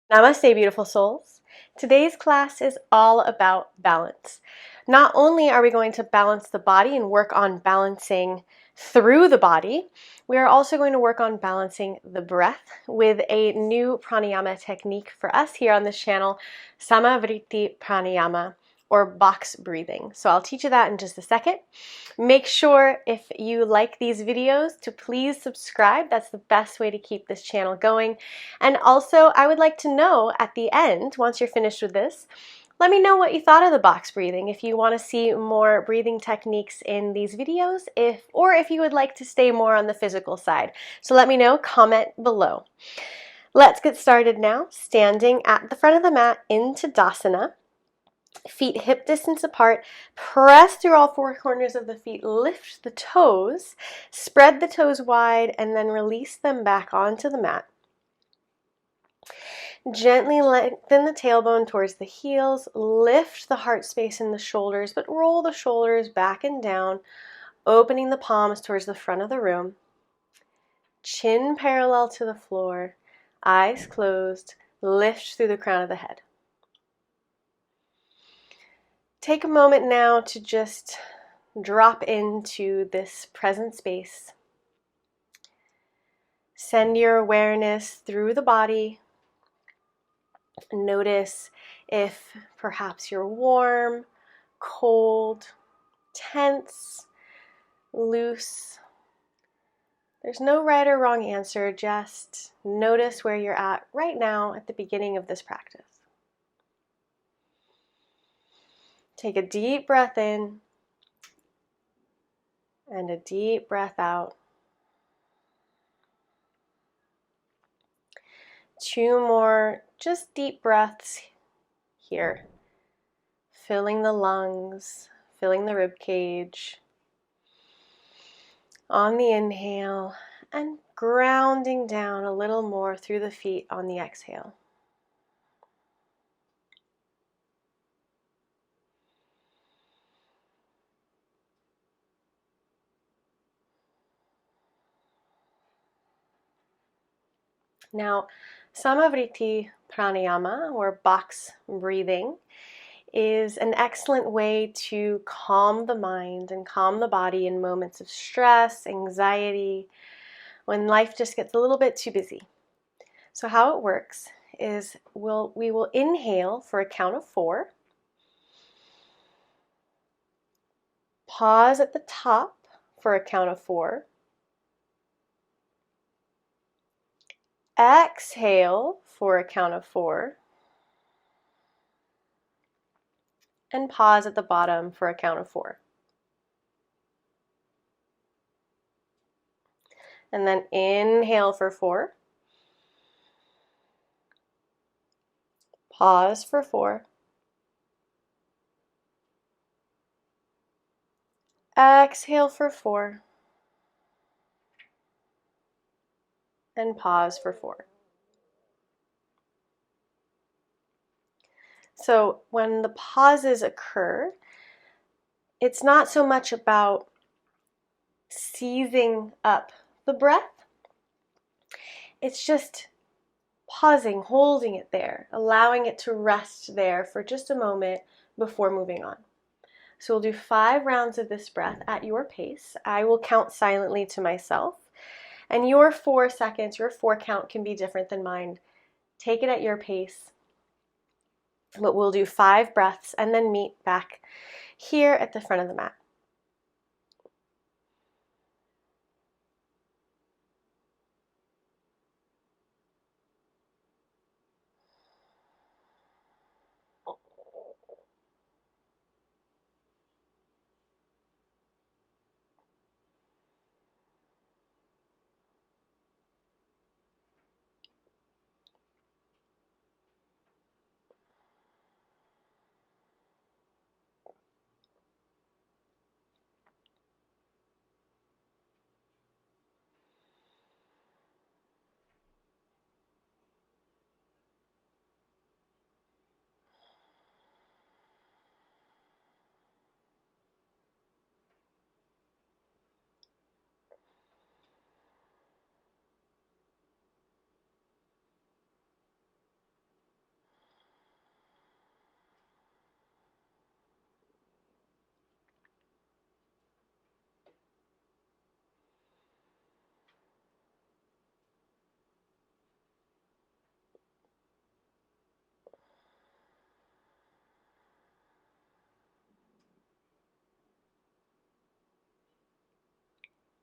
Namaste, beautiful souls. Today's class is all about balance. Not only are we going to balance the body and work on balancing through the body, we are also going to work on balancing the breath with a new pranayama technique for us here on this channel, Sama Vritti Pranayama, or box breathing. So I'll teach you that in just a second. Make sure if you like these videos to please subscribe. That's the best way to keep this channel going. And also, I would like to know at the end, once you're finished with this, let me know what you thought of the box breathing. If you want to see more breathing techniques in these videos, or if you would like to stay more on the physical side. So let me know, comment below. Let's get started now, standing at the front of the mat in Tadasana. Feet hip distance apart, press through all four corners of the feet, lift the toes, spread the toes wide, and then release them back onto the mat. Gently lengthen the tailbone towards the heels, lift the heart space in the shoulders, but roll the shoulders back and down, opening the palms towards the front of the room. Chin parallel to the floor, eyes closed, lift through the crown of the head. Take a moment now to just drop into this present space. Send your awareness through the body. Notice if perhaps you're warm, cold, tense, loose. There's no right or wrong answer, just notice where you're at right now at the beginning of this practice. Take a deep breath in and a deep breath out. 2 more just deep breaths here, filling the lungs, filling the rib cage. On the inhale and grounding down a little more through the feet on the exhale. Now, Sama Vritti Pranayama, or box breathing, is an excellent way to calm the mind and calm the body in moments of stress, anxiety, when life just gets a little bit too busy. So how it works is we will inhale for a count of 4, pause at the top for a count of 4, exhale for a count of 4, and pause at the bottom for a count of 4. And then inhale for 4, pause for 4, exhale for 4, and pause for 4. So when the pauses occur, it's not so much about seizing up the breath. It's just pausing, holding it there, allowing it to rest there for just a moment before moving on. So we'll do 5 rounds of this breath at your pace. I will count silently to myself, and your 4 seconds, your 4 count can be different than mine. Take it at your pace. But we'll do 5 breaths and then meet back here at the front of the mat.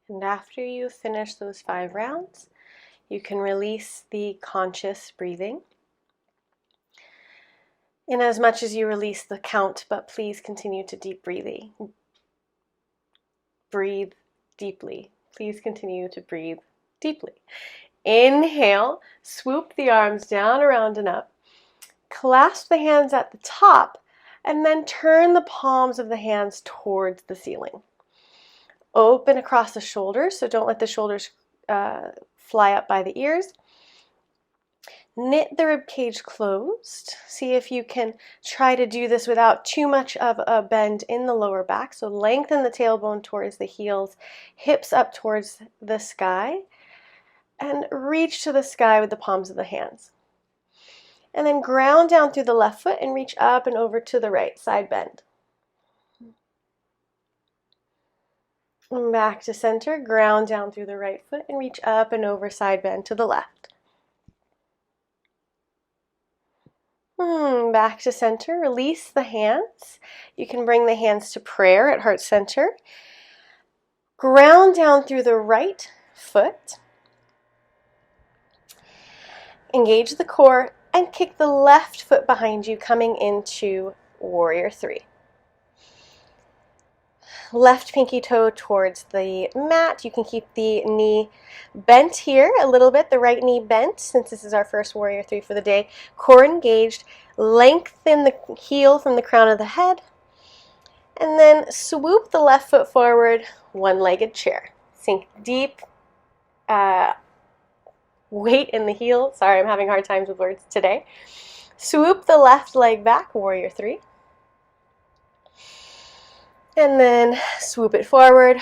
And after you finish those 5 rounds, you can release the conscious breathing in as much as you release the count, but please continue to deep breathing. Breathe deeply. Please continue to breathe deeply. Inhale, swoop the arms down, around, and up. Clasp the hands at the top, and then turn the palms of the hands towards the ceiling. Open across the shoulders, so don't let the shoulders fly up by the ears. Knit the rib cage closed. See if you can try to do this without too much of a bend in the lower back. So lengthen the tailbone towards the heels, hips up towards the sky, and reach to the sky with the palms of the hands. And then ground down through the left foot and reach up and over to the right, side bend. And back to center, ground down through the right foot and reach up and over, side bend to the left. Back to center, release the hands. You can bring the hands to prayer at heart center. Ground down through the right foot. Engage the core and kick the left foot behind you, coming into warrior 3. Left pinky toe towards the mat. You can keep the knee bent here a little bit, the right knee bent, since this is our first warrior 3 for the day. Core engaged. Lengthen the heel from the crown of the head. And then swoop the left foot forward, one-legged chair. Sink deep. Weight in the heel. Sorry, I'm having hard times with words today. Swoop the left leg back, warrior 3. And then swoop it forward,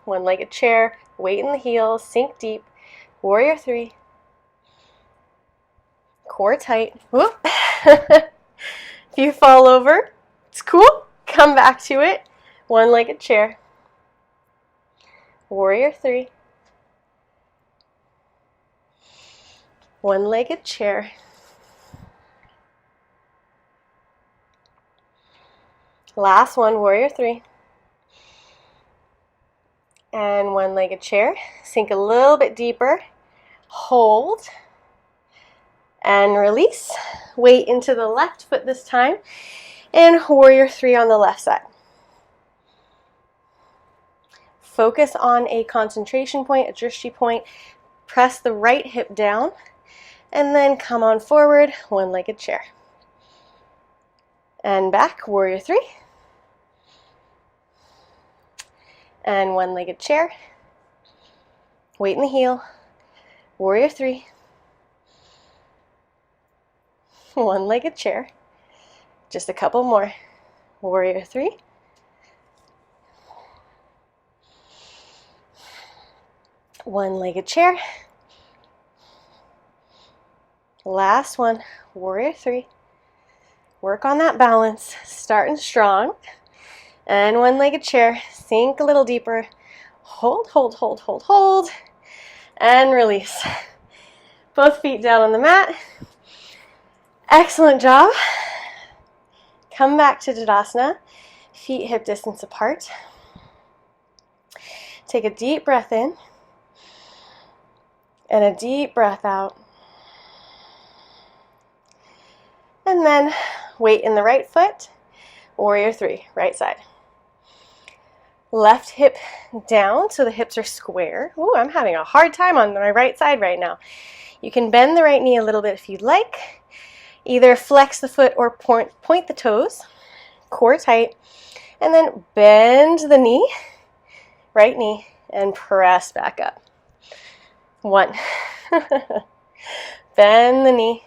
one-legged chair, weight in the heels, sink deep, warrior 3. Core tight. Whoop. If you fall over, it's cool. Come back to it. One-legged chair. Warrior 3. One-legged chair. Last one, warrior 3. And one-legged chair. Sink a little bit deeper. Hold. And release. Weight into the left foot this time. And warrior 3 on the left side. Focus on a concentration point, a drishti point. Press the right hip down. And then come on forward, one-legged chair. And back, warrior 3. And one-legged chair. Weight in the heel. Warrior 3. One-legged chair. Just a couple more. Warrior 3. One-legged chair. Last one, warrior 3. Work on that balance, starting strong. And one-legged chair, sink a little deeper. Hold, hold, hold, hold, hold. And release. Both feet down on the mat. Excellent job. Come back to Tadasana, feet hip distance apart. Take a deep breath in. And a deep breath out. And then weight in the right foot, warrior 3, right side. Left hip down so the hips are square. Ooh, I'm having a hard time on my right side right now. You can bend the right knee a little bit if you'd like. Either flex the foot or point the toes, core tight, and then bend the knee, right knee, and press back up. 1. Bend the knee.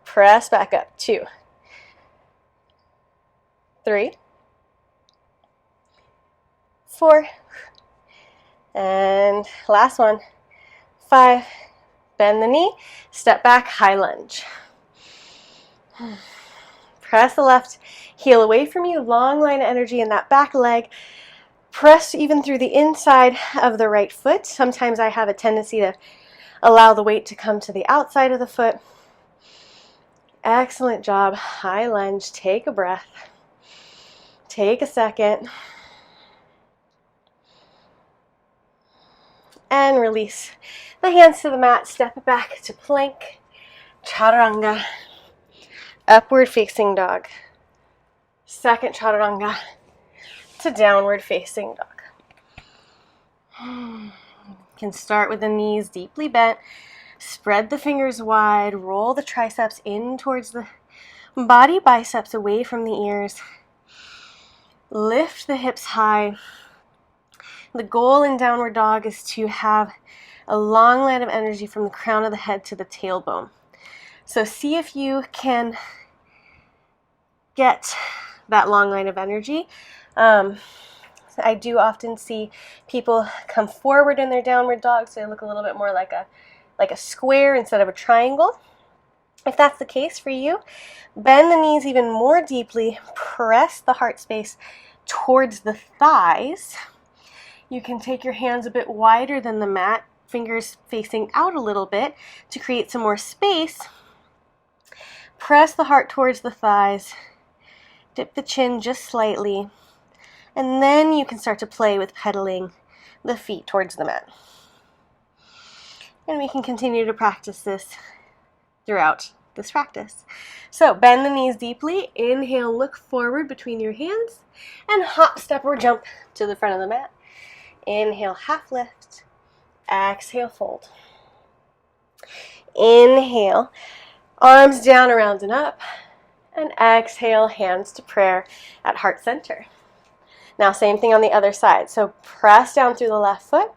Press back up. 2, 3, 4, and last one, 5. Bend the knee, step back, high lunge. Press the left heel away from you, long line of energy in that back leg. Press even through the inside of the right foot. Sometimes I have a tendency to allow the weight to come to the outside of the foot. Excellent job. High lunge. Take a breath. Take a second. And release the hands to the mat. Step it back to plank, chaturanga, upward facing dog, second chaturanga to downward facing dog. You can start with the knees deeply bent. Spread the fingers wide. Roll the triceps in towards the body, biceps away from the ears. Lift the hips high. The goal in downward dog is to have a long line of energy from the crown of the head to the tailbone. So see if you can get that long line of energy. I do often see people come forward in their downward dog, so they look a little bit more like a square instead of a triangle. If that's the case for you, bend the knees even more deeply. Press the heart space towards the thighs. You can take your hands a bit wider than the mat, fingers facing out a little bit to create some more space. Press the heart towards the thighs. Dip the chin just slightly. And then you can start to play with pedaling the feet towards the mat. And we can continue to practice this throughout this practice. So bend the knees deeply. Inhale, look forward between your hands. And hop, step, or jump to the front of the mat. Inhale, half lift. Exhale, fold. Inhale, arms down, around and up. And exhale, hands to prayer at heart center. Now, same thing on the other side. So press down through the left foot.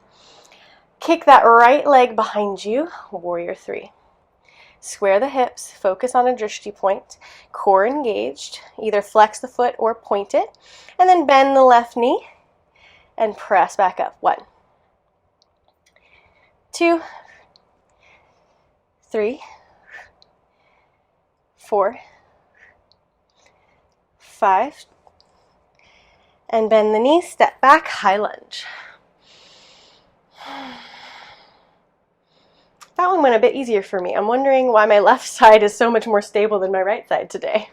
Kick that right leg behind you, warrior three. Square the hips, focus on a drishti point, core engaged. Either flex the foot or point it. And then bend the left knee and press back up. 1, 2, 3, 4, 5, and bend the knees, step back, high lunge. That one went a bit easier for me. I'm wondering why my left side is so much more stable than my right side today.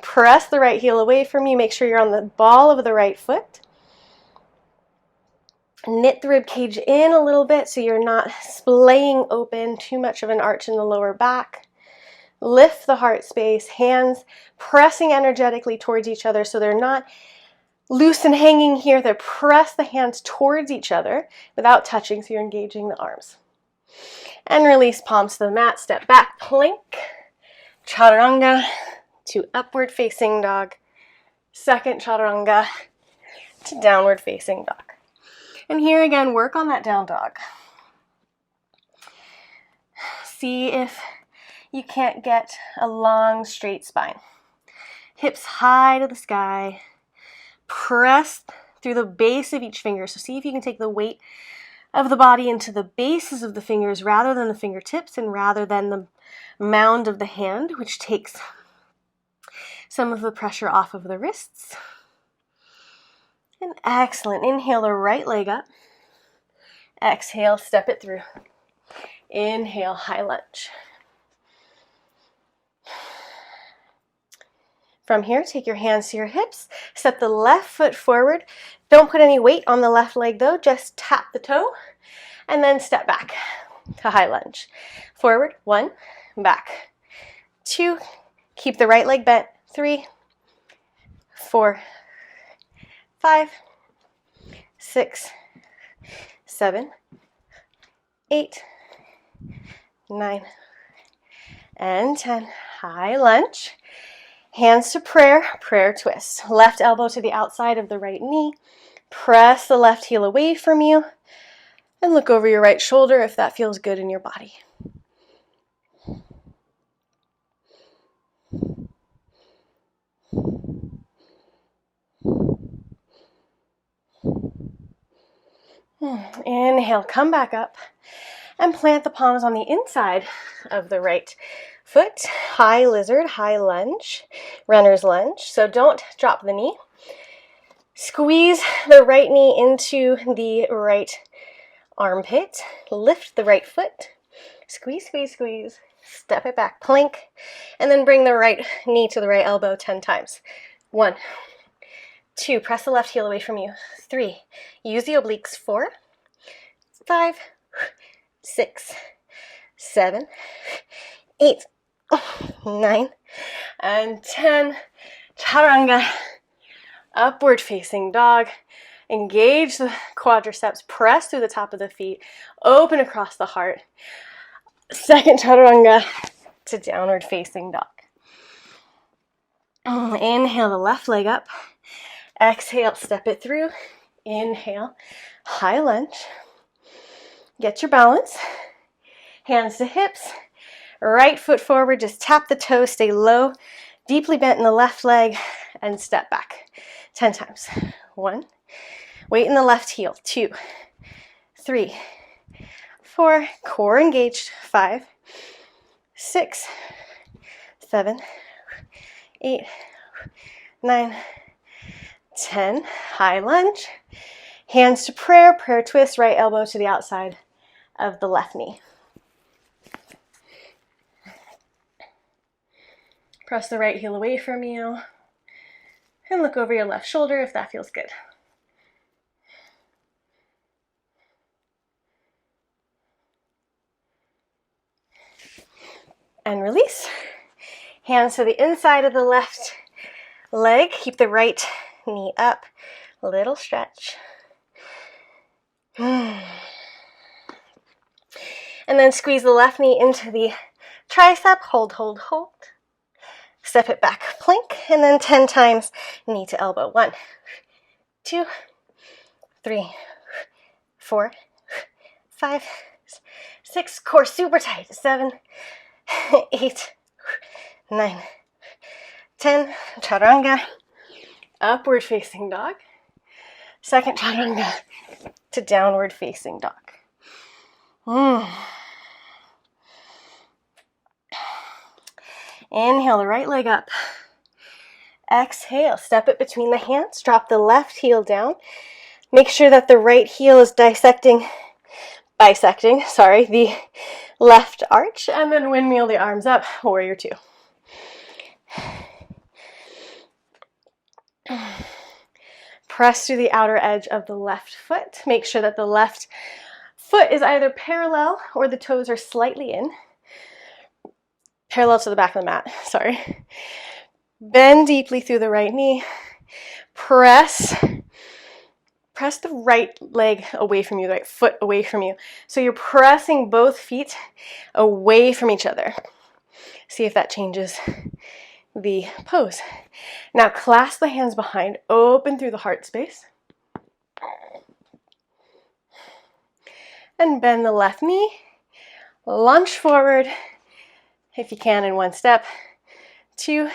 Press the right heel away from you. Make sure you're on the ball of the right foot. Knit the rib cage in a little bit so you're not splaying open, too much of an arch in the lower back. Lift the heart space, hands pressing energetically towards each other so they're not loose and hanging here. They press the hands towards each other without touching, so you're engaging the arms. And release, palms to the mat, step back, plank, chaturanga to upward facing dog, second chaturanga to downward facing dog. And here again, work on that down dog. See if you can't get a long straight spine. Hips high to the sky. Press through the base of each finger. So see if you can take the weight of the body into the bases of the fingers rather than the fingertips and rather than the mound of the hand, which takes some of the pressure off of the wrists. And excellent. Inhale the right leg up. Exhale, step it through. Inhale, high lunge. From here, take your hands to your hips. Step the left foot forward. Don't put any weight on the left leg though. Just tap the toe and then step back to high lunge. Forward, 1, back, 2. Keep the right leg bent. 3, 4, 5, 6, 7, 8, 9, and 10. High lunge. Hands to prayer, prayer twist. Left elbow to the outside of the right knee. Press the left heel away from you. And look over your right shoulder if that feels good in your body. Inhale, come back up and plant the palms on the inside of the right foot. High lizard, high lunge, runner's lunge. So don't drop the knee. Squeeze the right knee into the right armpit. Lift the right foot. Squeeze, squeeze, squeeze. Step it back, plank. And then bring the right knee to the right elbow 10 times. 1, 2, press the left heel away from you. 3, use the obliques. 4, 5, 6, 7, 8, 9, and 10. Chaturanga, upward facing dog. Engage the quadriceps, press through the top of the feet, open across the heart. Second chaturanga to downward facing dog. Inhale the left leg up. Exhale, step it through. Inhale, high lunge. Get your balance. Hands to hips. Right foot forward, just tap the toes, stay low. Deeply bent in the left leg and step back. 10 times. 1. Weight in the left heel. 2, 3, 4. Core engaged. 5, 6, 7, 8, 9, 10. High lunge. Hands to prayer. Prayer twist. Right elbow to the outside of the left knee. Press the right heel away from you and look over your left shoulder if that feels good. And release. Hands to the inside of the left leg. Keep the right knee up. Little stretch. And then squeeze the left knee into the tricep. Hold, hold, hold. Step it back, plank, and then 10 times knee to elbow. 1, 2, 3, 4, 5, 6. Core super tight. 7, 8, 9, 10. Chaturanga, upward facing dog. Second chaturanga to downward facing dog. Inhale the right leg up. Exhale, step it between the hands. Drop the left heel down. Make sure that the right heel is bisecting the left arch, and then windmill the arms up, warrior 2. Press through the outer edge of the left foot. Make sure that the left foot is either parallel or the toes are slightly in. Parallel to the back of the mat, sorry. Bend deeply through the right knee. Press the right leg away from you, the right foot away from you. So you're pressing both feet away from each other. See if that changes the pose. Now clasp the hands behind, open through the heart space. And bend the left knee. Lunge forward, if you can, in one step. 2.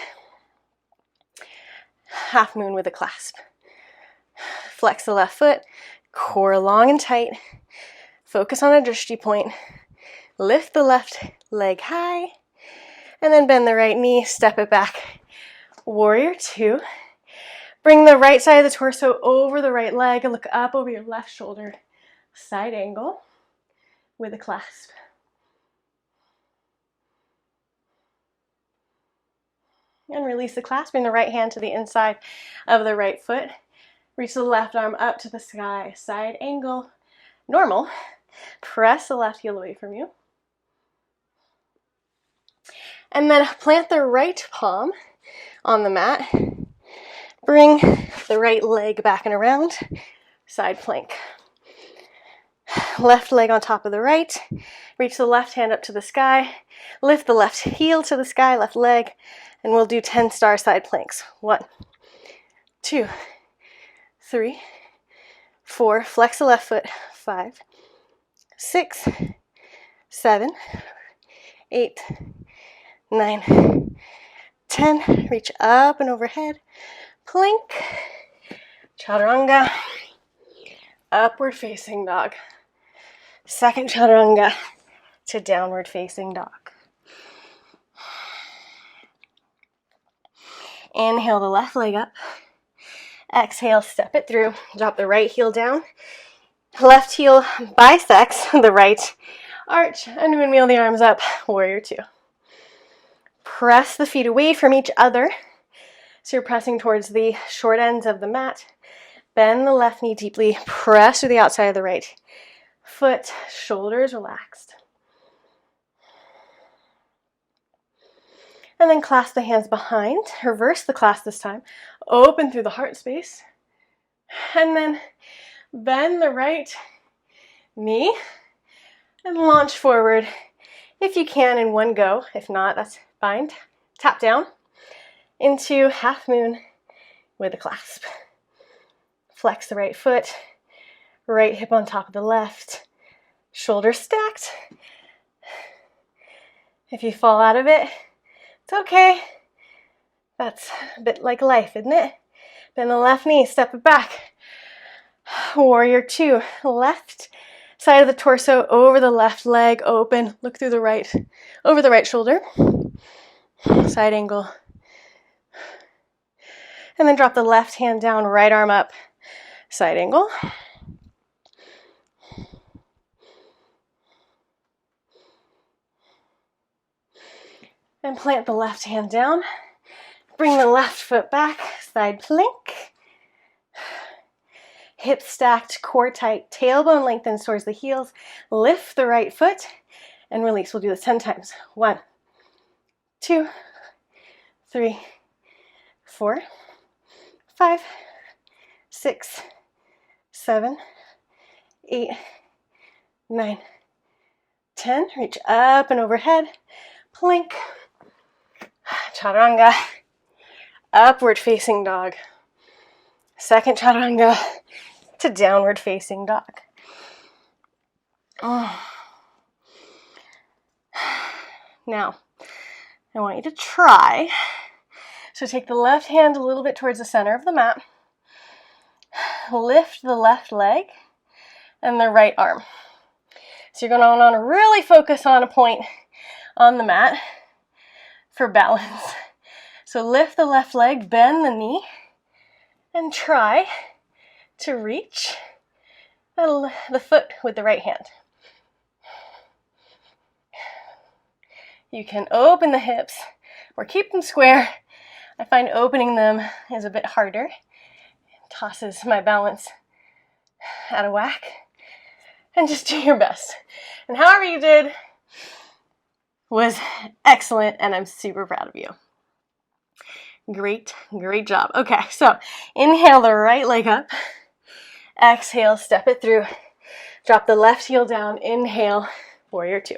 Half moon with a clasp. Flex the left foot, core long and tight. Focus on a drishti point. Lift the left leg high. And then bend the right knee, step it back. Warrior 2. Bring the right side of the torso over the right leg and look up over your left shoulder. Side angle with a clasp. And release the clasp. Bring the right hand to the inside of the right foot. Reach the left arm up to the sky. Side angle. Normal. Press the left heel away from you. And then plant the right palm on the mat. Bring the right leg back and around. Side plank. Left leg on top of the right. Reach the left hand up to the sky. Lift the left heel to the sky, left leg. And we'll do 10 star side planks. 1, 2, 3, 4. Flex the left foot. 5, 6, 7, 8, 9, 10. Reach up and overhead. Plank. Chaturanga. Upward facing dog. Second chaturanga to downward facing dog. Inhale the left leg up. Exhale, step it through. Drop the right heel down. Left heel bisects the right arch and windmill the arms up. Warrior 2. Press the feet away from each other So you're pressing towards the short ends of the mat. Bend the left knee deeply, press to the outside of the right foot, shoulders relaxed. And then clasp the hands behind, reverse the clasp this time, open through the heart space, and then bend the right knee and launch forward if you can in one go. If not, that's fine. Tap down into half moon with a clasp. Flex the right foot, right hip on top of the left, shoulders stacked. If you fall out of it, it's okay. That's a bit like life, isn't it? Bend the left knee, step it back. Warrior two, left side of the torso over the left leg, open, look through the right, over the right shoulder, side angle. And then drop the left hand down, right arm up, side angle. And plant the left hand down. Bring the left foot back, side plank. Hips stacked, core tight, tailbone lengthens towards the heels. Lift the right foot and release. We'll do this 10 times. 1, 2, 3, 4, 5, 6, 7, 8, 9, 10. Reach up and overhead. Plank. Chaturanga. Upward facing dog. Second chaturanga to downward facing dog. Now, I want you to try. So take the left hand a little bit towards the center of the mat. Lift the left leg and the right arm. So you're going to want to really focus on a point on the mat for balance. So lift the left leg, bend the knee, and try to reach the foot with the right hand. You can open the hips or keep them square. I find opening them is a bit harder. It tosses my balance out of whack. And just do your best. And however you did was excellent, and I'm super proud of you. Great, great job. Okay, so inhale the right leg up. Exhale, step it through. Drop the left heel down. Inhale, warrior two.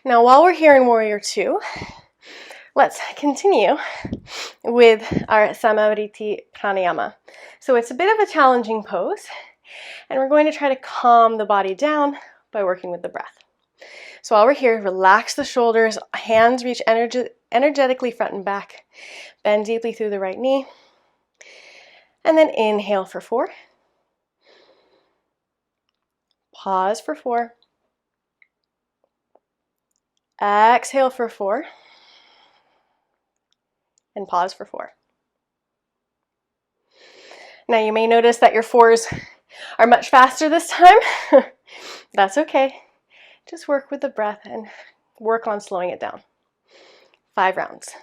Now, while we're here in warrior two, let's continue with our Sama Vritti Pranayama. So it's a bit of a challenging pose, and we're going to try to calm the body down by working with the breath. So while we're here, relax the shoulders, hands reach energetically front and back, bend deeply through the right knee, and then inhale for 4. Pause for 4. Exhale for 4. And pause for 4. Now you may notice that your 4s are much faster this time. That's okay. Just work with the breath and work on slowing it down. 5 rounds.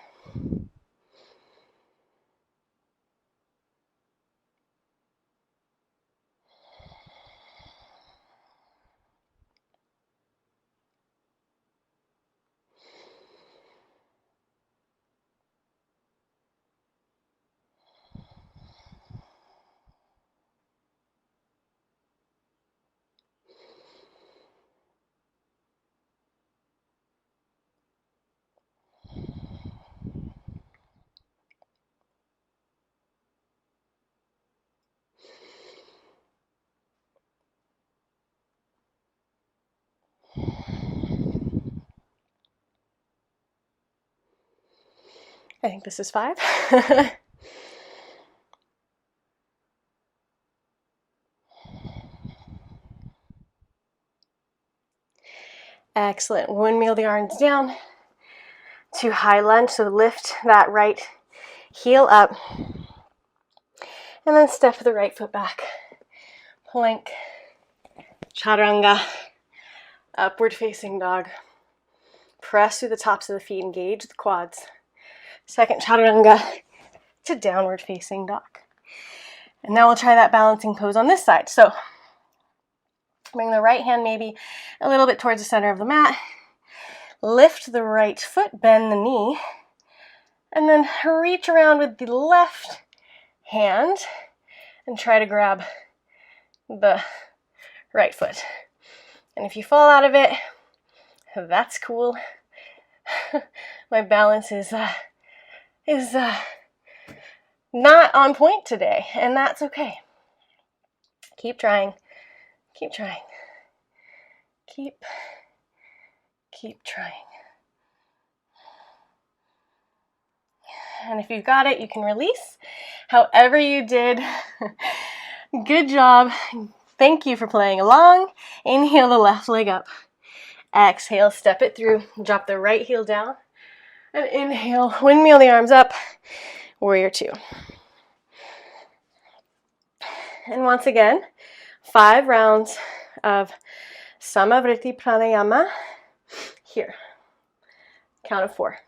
I think this is 5. Excellent. Windmill the arms down to high lunge. So lift that right heel up. And then step the right foot back. Plank. Chaturanga. Upward facing dog. Press through the tops of the feet, engage the quads. Second chaturanga to downward facing dog. And now we'll try that balancing pose on this side. So bring the right hand maybe a little bit towards the center of the mat. Lift the right foot, bend the knee, and then reach around with the left hand and try to grab the right foot. And if you fall out of it, that's cool. My balance is not on point today, and that's okay. Keep trying. Keep trying. Keep trying. And if you've got it, you can release. However you did, good job. Thank you for playing along. Inhale the left leg up. Exhale, step it through. Drop the right heel down. And inhale, windmill the arms up. Warrior two. And once again, 5 rounds of Sama Vritti Pranayama. Here. Count of 4.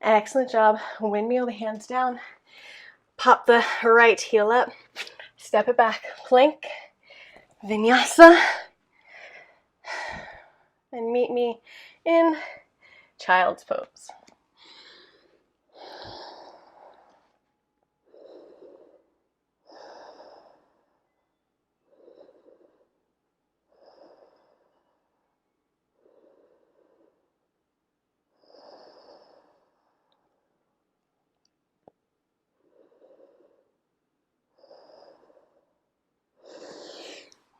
Excellent job. Windmill the hands down. Pop the right heel up. Step it back. Plank. Vinyasa. And meet me in child's pose.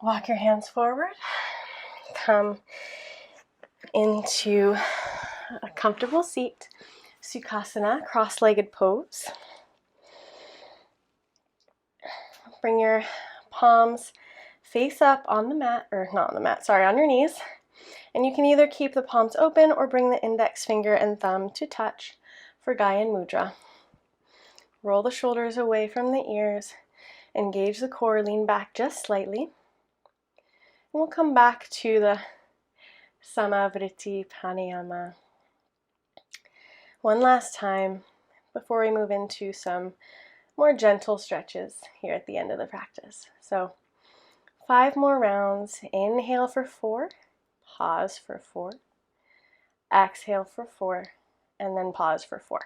Walk your hands forward. Come into a comfortable seat. Sukhasana, cross-legged pose. Bring your palms face up on the mat, or not on the mat, sorry, on your knees. And you can either keep the palms open or bring the index finger and thumb to touch for Gyan Mudra. Roll the shoulders away from the ears. Engage the core, lean back just slightly. And we'll come back to the Sama Vritti Pranayama one last time before we move into some more gentle stretches here at the end of the practice. So 5 more rounds. Inhale for 4, pause for 4, exhale for 4, and then pause for 4.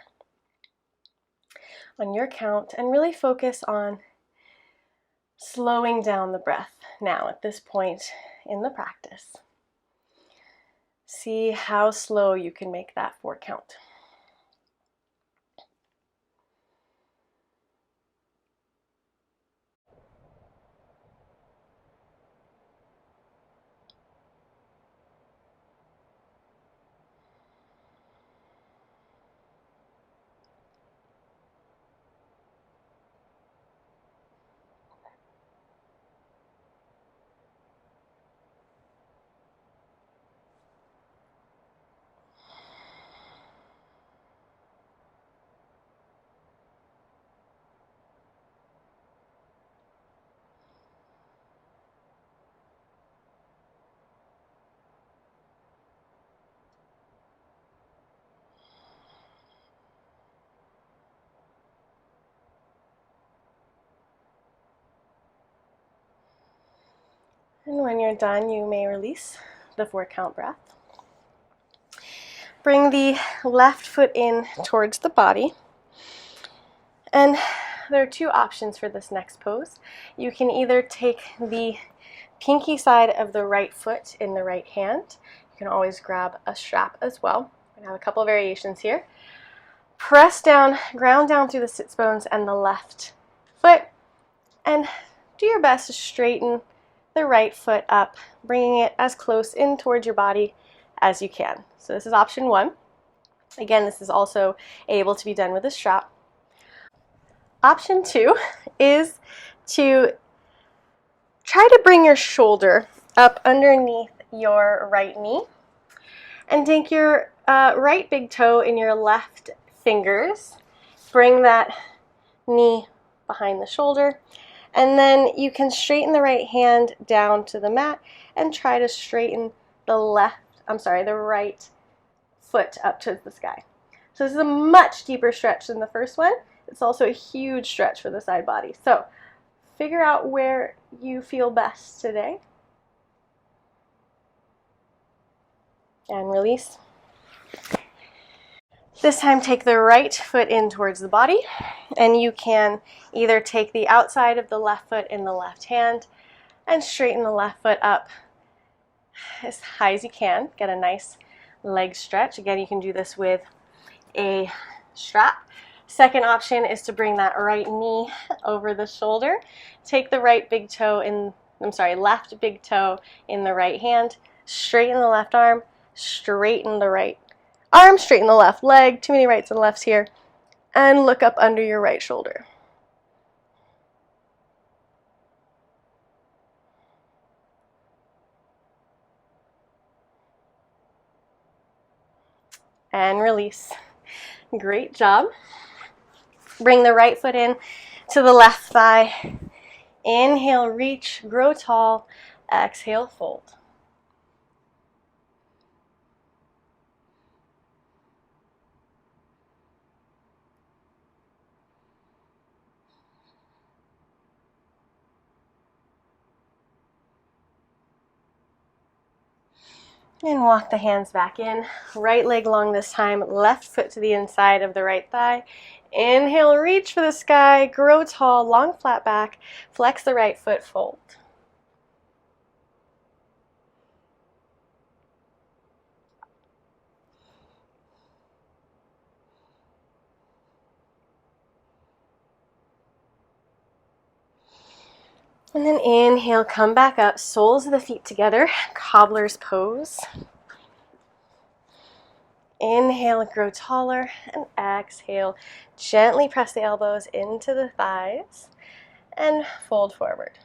On your count, and really focus on slowing down the breath now at this point in the practice. See how slow you can make that 4 count. And when you're done, you may release the 4 count breath. Bring the left foot in towards the body and there are two options for this next pose. You can either take the pinky side of the right foot in the right hand. You can always grab a strap as well. We're going to have a couple variations here. Press down, ground down through the sits bones and the left foot, and do your best to straighten the right foot up, bringing it as close in towards your body as you can. So this is option one. Again, this is also able to be done with a strap. Option two is to try to bring your shoulder up underneath your right knee and take your right big toe in your left fingers. Bring that knee behind the shoulder, and then you can straighten the right hand down to the mat and try to straighten the right foot up to the sky. So this is a much deeper stretch than the first one. It's also a huge stretch for the side body. So figure out where you feel best today. And release. This time take the right foot in towards the body, and you can either take the outside of the left foot in the left hand and straighten the left foot up as high as you can. Get a nice leg stretch. Again, you can do this with a strap. Second option is to bring that right knee over the shoulder. Take the left big toe in the right hand, straighten the left arm, straighten the right arm, straighten the left leg, too many rights and lefts here, and look up under your right shoulder. And release. Great job. Bring the right foot in to the left thigh. Inhale, reach, grow tall. Exhale, fold. And walk the hands back in. Right leg long this time, left foot to the inside of the right thigh. Inhale, reach for the sky, grow tall, long flat back, flex the right foot, fold. And then inhale, come back up, soles of the feet together, cobbler's pose. Inhale, grow taller, and exhale, gently press the elbows into the thighs and fold forward.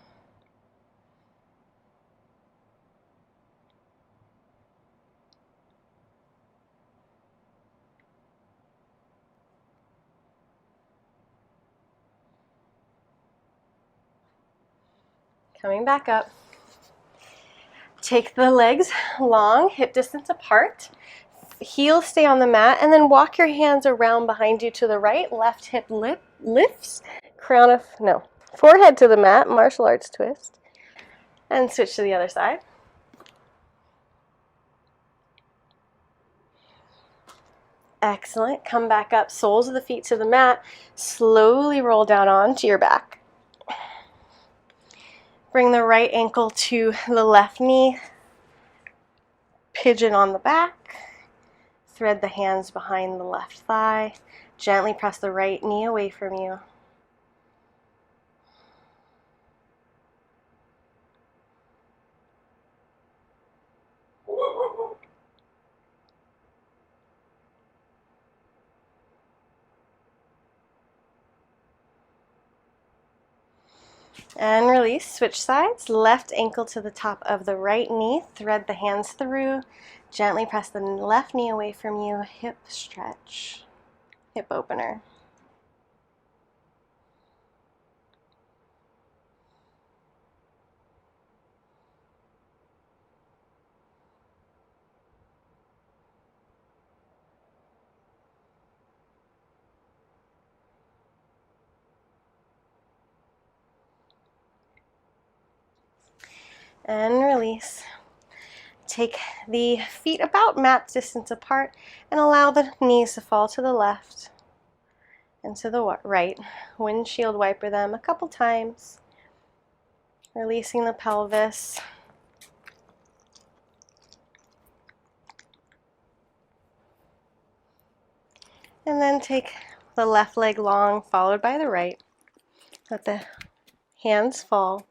Coming back up. Take the legs long, hip distance apart. Heels stay on the mat, and then walk your hands around behind you to the right. Left hip lifts. Forehead to the mat, martial arts twist. And switch to the other side. Excellent. Come back up, soles of the feet to the mat. Slowly roll down onto your back. Bring the right ankle to the left knee. Pigeon on the back. Thread the hands behind the left thigh. Gently press the right knee away from you. And release, switch sides. Left ankle to the top of the right knee. Thread the hands through. Gently press the left knee away from you. Hip stretch, hip opener. And release. Take the feet about mat distance apart and allow the knees to fall to the left. and to the right. Windshield wiper them a couple times, releasing the pelvis. And then take the left leg long, followed by the right. Let the hands fall.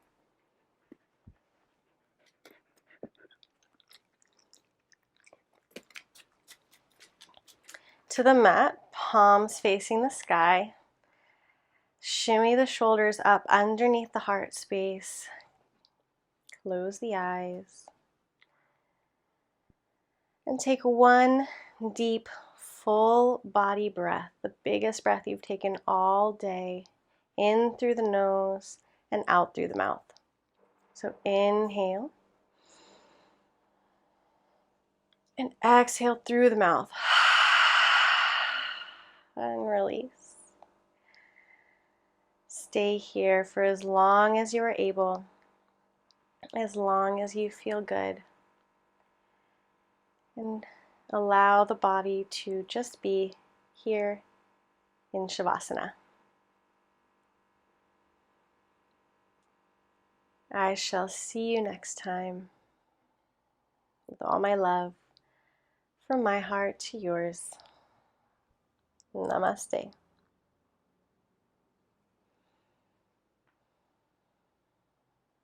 To the mat, palms facing the sky. Shimmy the shoulders up underneath the heart space. Close the eyes. And take one deep, full body breath, the biggest breath you've taken all day, in through the nose and out through the mouth. So inhale and exhale through the mouth. And release. Stay here for as long as you are able, as long as you feel good. And allow the body to just be here in Savasana. I shall see you next time. With all my love, from my heart to yours. Namaste.